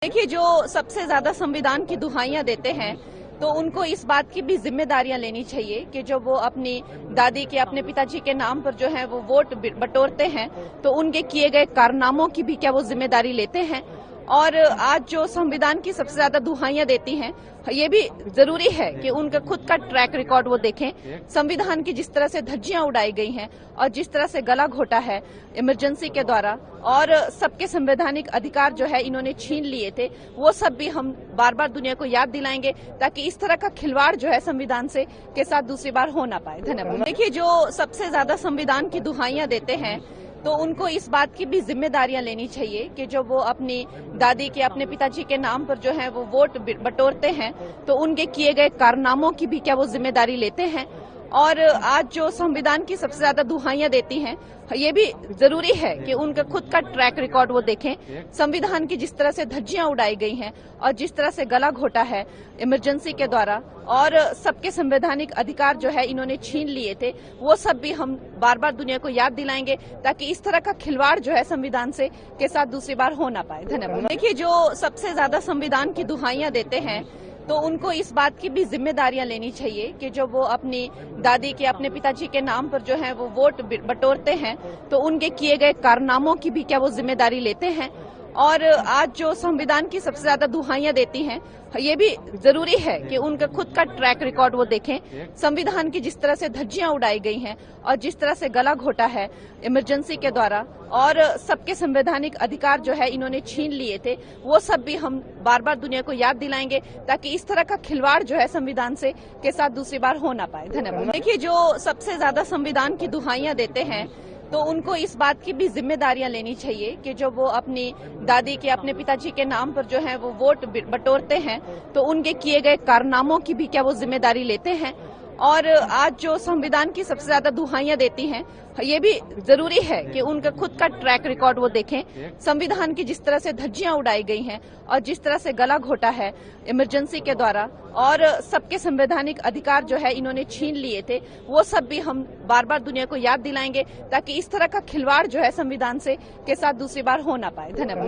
देखिए, जो सबसे ज्यादा संविधान की दुहाइयां देते हैं तो उनको इस बात की भी जिम्मेदारियां लेनी चाहिए कि जो वो अपनी दादी के, अपने पिताजी के नाम पर जो है वो वोट बटोरते हैं तो उनके किए गए कारनामों की भी क्या वो जिम्मेदारी लेते हैं। और आज जो संविधान की सबसे ज्यादा दुहाइयां देती हैं, ये भी जरूरी है कि उनका खुद का ट्रैक रिकॉर्ड वो देखें। संविधान की जिस तरह से धज्जियां उड़ाई गई हैं और जिस तरह से गला घोटा है इमरजेंसी के द्वारा और सबके संवैधानिक अधिकार जो है इन्होंने छीन लिए थे, वो सब भी हम बार बार दुनिया को याद दिलाएंगे ताकि इस तरह का खिलवाड़ जो है संविधान से के साथ दूसरी बार हो ना पाए। धन्यवाद। देखिए, जो सबसे ज्यादा संविधान की दुहाइयां देते हैं तो उनको इस बात की भी जिम्मेदारियां लेनी चाहिए कि जो वो अपनी दादी के, अपने पिताजी के नाम पर जो है वो वोट बटोरते हैं तो उनके किए गए कारनामों की भी क्या वो जिम्मेदारी लेते हैं। और आज जो संविधान की सबसे ज्यादा दुहाइयां देती हैं, ये भी जरूरी है कि उनका खुद का ट्रैक रिकॉर्ड वो देखें। संविधान की जिस तरह से धज्जियां उड़ाई गई हैं और जिस तरह से गला घोटा है इमरजेंसी के द्वारा और सबके संवैधानिक अधिकार जो है इन्होंने छीन लिए थे, वो सब भी हम बार बार दुनिया को याद दिलाएंगे ताकि इस तरह का खिलवाड़ जो है संविधान से के साथ दूसरी बार हो ना पाए। धन्यवाद। देखिए, जो सबसे ज्यादा संविधान की दुहाइयां देते हैं तो उनको इस बात की भी जिम्मेदारियां लेनी चाहिए कि जो वो अपनी दादी के, अपने पिताजी के नाम पर जो है वो वोट बटोरते हैं तो उनके किए गए कारनामों की भी क्या वो जिम्मेदारी लेते हैं। और आज जो संविधान की सबसे ज्यादा दुहाइयां देती हैं, ये भी जरूरी है कि उनका खुद का ट्रैक रिकॉर्ड वो देखें। संविधान की जिस तरह से धज्जियां उड़ाई गई हैं और जिस तरह से गला घोटा है इमरजेंसी के द्वारा और सबके संवैधानिक अधिकार जो है इन्होंने छीन लिए थे, वो सब भी हम बार बार दुनिया को याद दिलाएंगे ताकि इस तरह का खिलवाड़ जो है संविधान से के साथ दूसरी बार हो ना पाए। धन्यवाद। देखिए, जो सबसे ज्यादा संविधान की दुहाइयां देते हैं तो उनको इस बात की भी जिम्मेदारियां लेनी चाहिए कि जो वो अपनी दादी के, अपने पिताजी के नाम पर जो है वो वोट बटोरते हैं तो उनके किए गए कारनामों की भी क्या वो जिम्मेदारी लेते हैं। और आज जो संविधान की सबसे ज्यादा दुहाइयां देती हैं, ये भी जरूरी है कि उनका खुद का ट्रैक रिकॉर्ड वो देखें। संविधान की जिस तरह से धज्जियां उड़ाई गई हैं और जिस तरह से गला घोटा है इमरजेंसी के द्वारा और सबके संवैधानिक अधिकार जो है इन्होंने छीन लिए थे, वो सब भी हम बार बार दुनिया को याद दिलाएंगे ताकि इस तरह का खिलवाड़ जो है संविधान से के साथ दूसरी बार हो ना पाए। धन्यवाद।